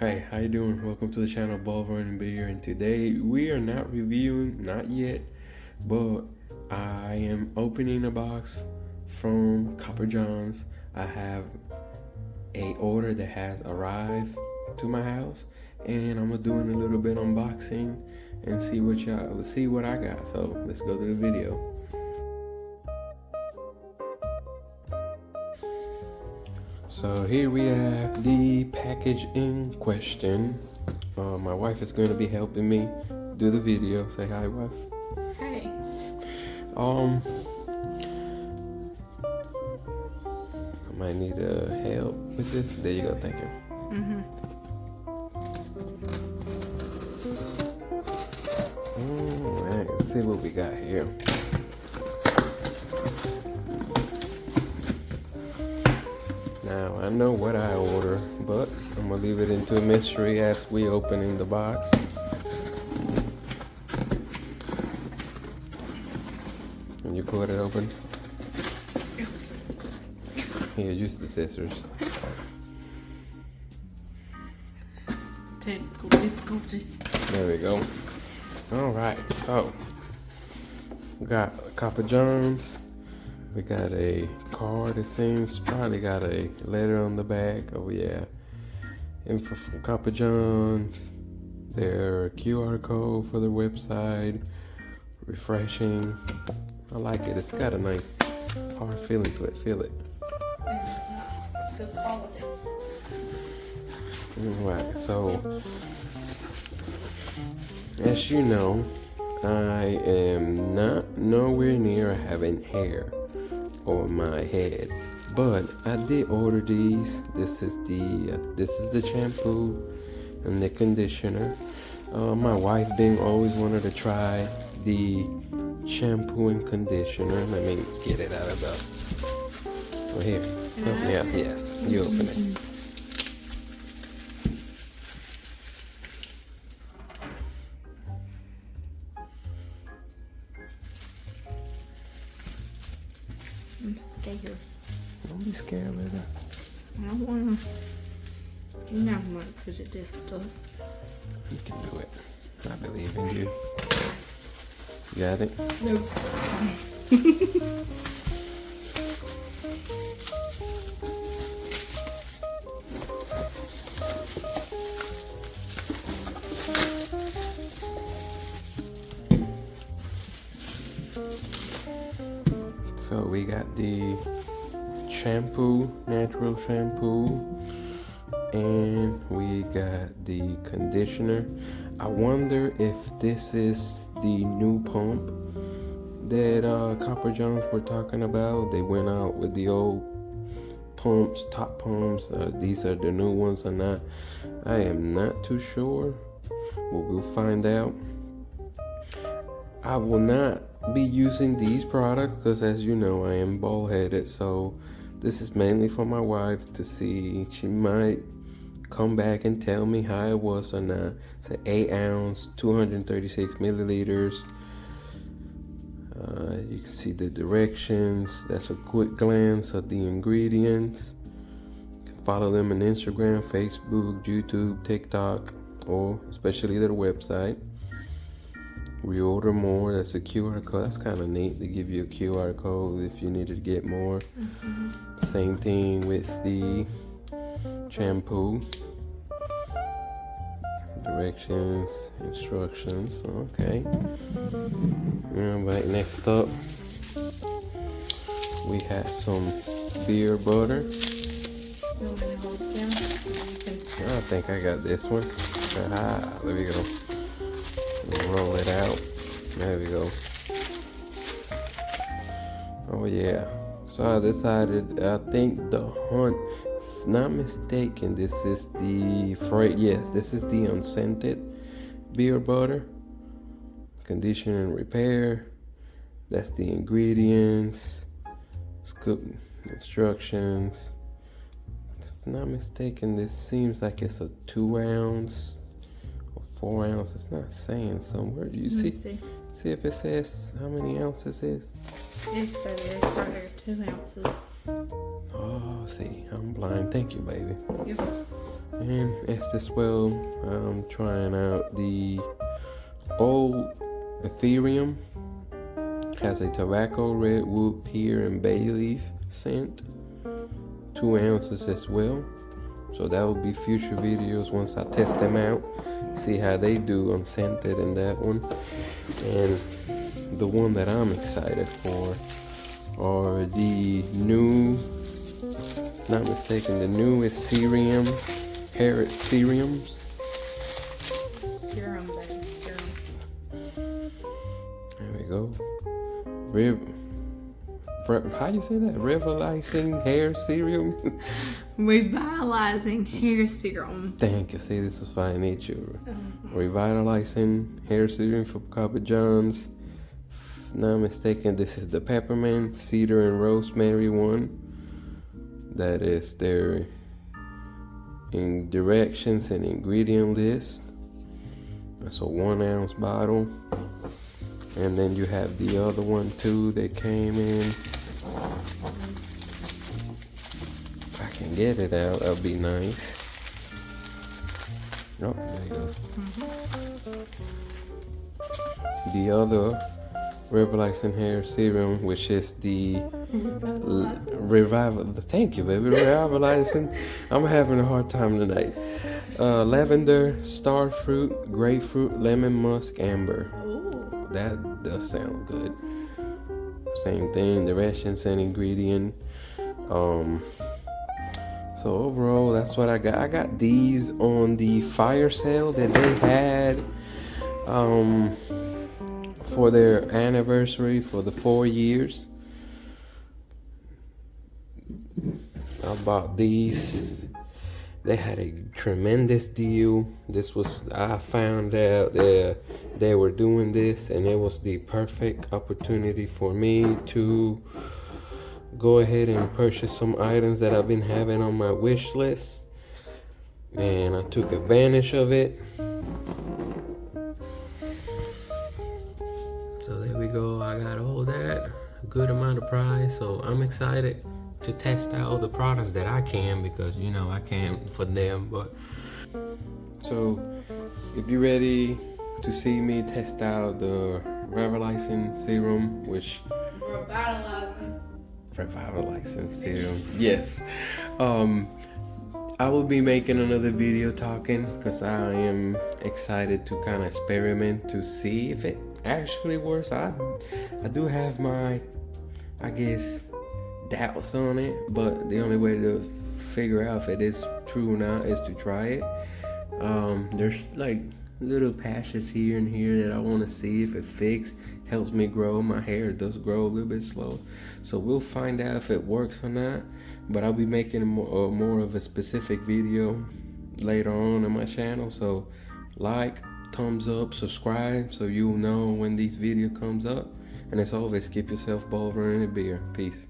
Hey, how you doing? Welcome to the channel Balm Beer, and today we are not reviewing, not yet, but I am opening a box from CopperJohns. I have a order that has arrived to my house, and I'm doing a little bit unboxing and see what I got. So let's go to the video. So here we have the package in question. My wife is going to be helping me do the video. Say hi, wife. Hi. I might need help with this. There you go. Thank you. All right, let's see what we got here. Now, I know what I order, but I'm gonna leave it into a mystery as we opening the box. Can you pull it open? Here, use the scissors. Technical difficulties. There we go. All right, so we got CopperJohns. We got a card, it seems. Probably got a letter on the back. Oh yeah. Info from CopperJohns. Their QR code for their website. Refreshing. I like it. It's got a nice hard feeling to it. Feel it. Good quality. Alright, so as you know, I am not nowhere near having hair on my head, but I did order these. This is the shampoo and the conditioner. My wife being always wanted to try the shampoo and conditioner. Let me get it out of the. Oh, here. Oh, yeah, yes. You open it. I'm scared. Don't be scared, baby. I don't want to. You never mind, because it just stuff. You can do it. I believe in you. You got it? Nope. So we got the shampoo, natural shampoo, and we got the conditioner. I wonder if this is the new pump that CopperJohns were talking about. They went out with the old pumps, top pumps. These are the new ones or not. I am not too sure, but we'll find out. I will not be using these products because, as you know, I am bald-headed, so this is mainly for my wife to see. She might come back and tell me how it was or not. It's an 8 ounce, 236 milliliters. You can see the directions. That's a quick glance of the ingredients. You can follow them on Instagram, Facebook, YouTube, TikTok, or especially their website. Reorder more. That's a QR code. That's kind of neat to give you a QR code if you need to get more. Same thing with the shampoo. Directions, instructions. Okay. Alright, next up, we have some beer butter. You want me to hold it down? I think I got this one. There we go. Roll it out. There we go. Oh yeah. So I decided, I think the Hunt, if not mistaken, this is the this is the unscented beer butter. Condition and repair. That's the ingredients. Scoop instructions. If not mistaken, this seems like it's a 2 ounce. 4 ounces. It's not saying somewhere. Do you see? See if it says how many ounces it is. It's right there, 2 ounces. Oh, see, I'm blind. Thank you, baby. You're And as well, I'm trying out the old Ethereum. Has a tobacco, redwood, pear, and bay leaf scent. 2 ounces as well. So that will be future videos once I test them out, see how they do unscented in that one. And the one that I'm excited for are the new, if not mistaken, the new Ethereum hair serums. Serum, baby, serum. There we go. How you say that? Revitalizing hair serum? Revitalizing hair serum. Thank you. See, this is why I need you. Revitalizing hair serum from CopperJohns. If not mistaken, this is the peppermint, cedar, and rosemary one. That is their in directions and ingredient list. That's a 1 ounce bottle. And then you have the other one too that came in. If I can get it out, that'll be nice. Oh, there you go. The other Revitalizing hair serum, which is the revival. Thank you, baby. Revitalizing. I'm having a hard time tonight. Lavender, starfruit, grapefruit, lemon musk, amber. Ooh. That does sound good. Same thing, directions and ingredient. So overall, that's what I got. I got these on the fire sale that they had for their anniversary for the 4 years. I bought these. They had a tremendous deal. I found out that they were doing this, and it was the perfect opportunity for me to go ahead and purchase some items that I've been having on my wish list. And I took advantage of it. So there we go. I got all that. A good amount of price. So I'm excited to test out the products that I can, because you know I can't for them. But so if you're ready to see me test out the Revitalizing serum, which Revitalizing serum, yes, I will be making another video talking, because I am excited to kind of experiment to see if it actually works. I do have my, I guess, doubts on it, but the only way to figure out if it is true or not is to try it. There's like little patches here and here that I want to see if it helps me grow. My hair does grow a little bit slow, so we'll find out if it works or not. But I'll be making more of a specific video later on my channel, so like, thumbs up, subscribe, so you'll know when this video comes up. And as always, keep yourself bold, running a beer. Peace.